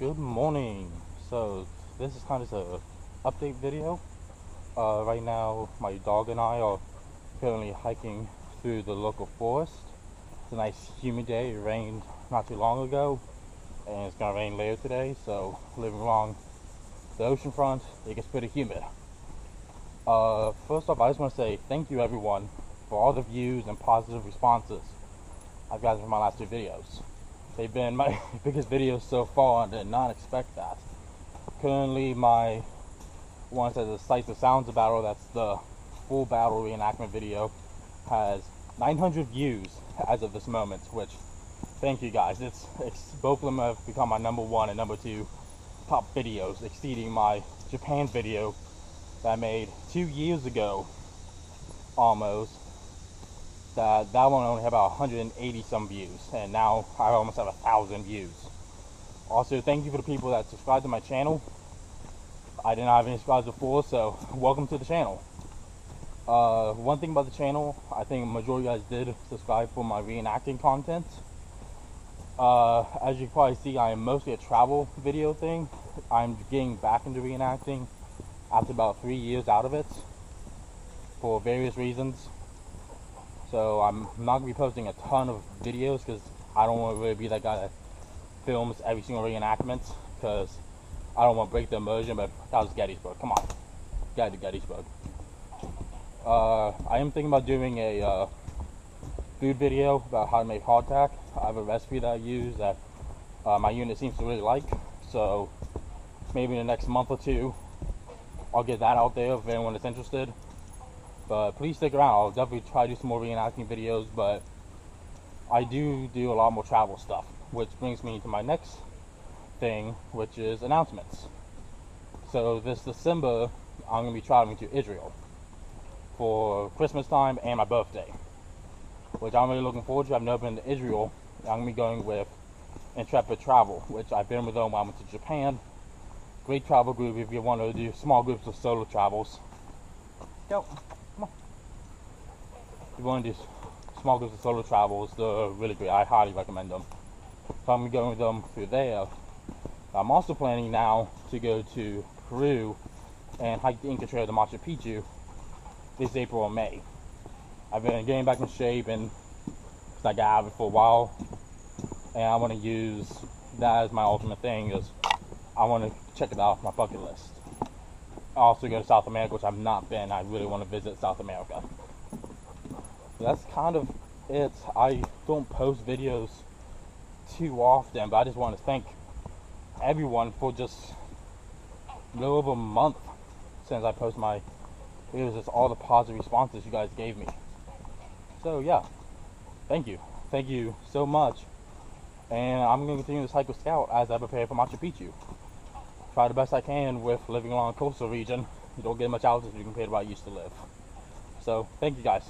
Good morning. So this is kind of a update video. Right now my dog and I are currently hiking through the local forest. It's a nice humid day. It rained not too long ago and it's gonna rain later today, so living along the ocean front, it gets pretty humid. First off, I just want to say thank you everyone for all the views and positive responses I've gotten from my last two videos. They've been my biggest videos so far, and I did not expect that. Currently, my one says the Sights and Sounds of Battle, that's the full battle reenactment video, has 900 views as of this moment, which, thank you guys. It's both of them have become my #1 and #2 top videos, exceeding my Japan video that I made 2 years ago, almost. That one only had about 180 some views, and now I almost have 1,000 views. Also, thank you for the people that subscribed to my channel. I didn't have any subscribers before, so welcome to the channel. One thing about the channel, I think a majority of you guys did subscribe for my reenacting content. As you can probably see, I am mostly a travel video thing. I'm getting back into reenacting after about 3 years out of it for various reasons. So I'm not going to be posting a ton of videos because I don't want to really be that guy that films every single reenactment, because I don't want to break the immersion. But that was Gettysburg. Come on, gotta do Gettysburg. I am thinking about doing a food video about how to make hardtack. I have a recipe that I use that my unit seems to really like. So maybe in the next month or two, I'll get that out there if anyone is interested. But please stick around. I'll definitely try to do some more reenacting videos, but I do a lot more travel stuff, which brings me to my next thing, which is announcements. So this December, I'm going to be traveling to Israel for Christmas time and my birthday, which I'm really looking forward to. I've never been to Israel. I'm going to be going with Intrepid Travel, which I've been with them when I went to Japan. Great travel group if you want to do small groups of solo travels. Go. Come on. If you want to do small groups of solo travels, they're really great. I highly recommend them. So I'm going to be going with them through there. I'm also planning now to go to Peru and hike the Inca Trail to Machu Picchu this April or May. I've been getting back in shape and I got out of it for a while, and I want to use that as my ultimate thing, because I want to check it out off my bucket list. I also go to South America, which I've not been. I really want to visit South America. So that's kind of it. I don't post videos too often, but I just want to thank everyone for just a little over a month since I posted my videos. Just all the positive responses you guys gave me. So yeah, thank you so much. And I'm going to continue this hike with Scout as I prepare for Machu Picchu. Try the best I can with living along a coastal region. You don't get much altitude compared to where I used to live. So, thank you guys.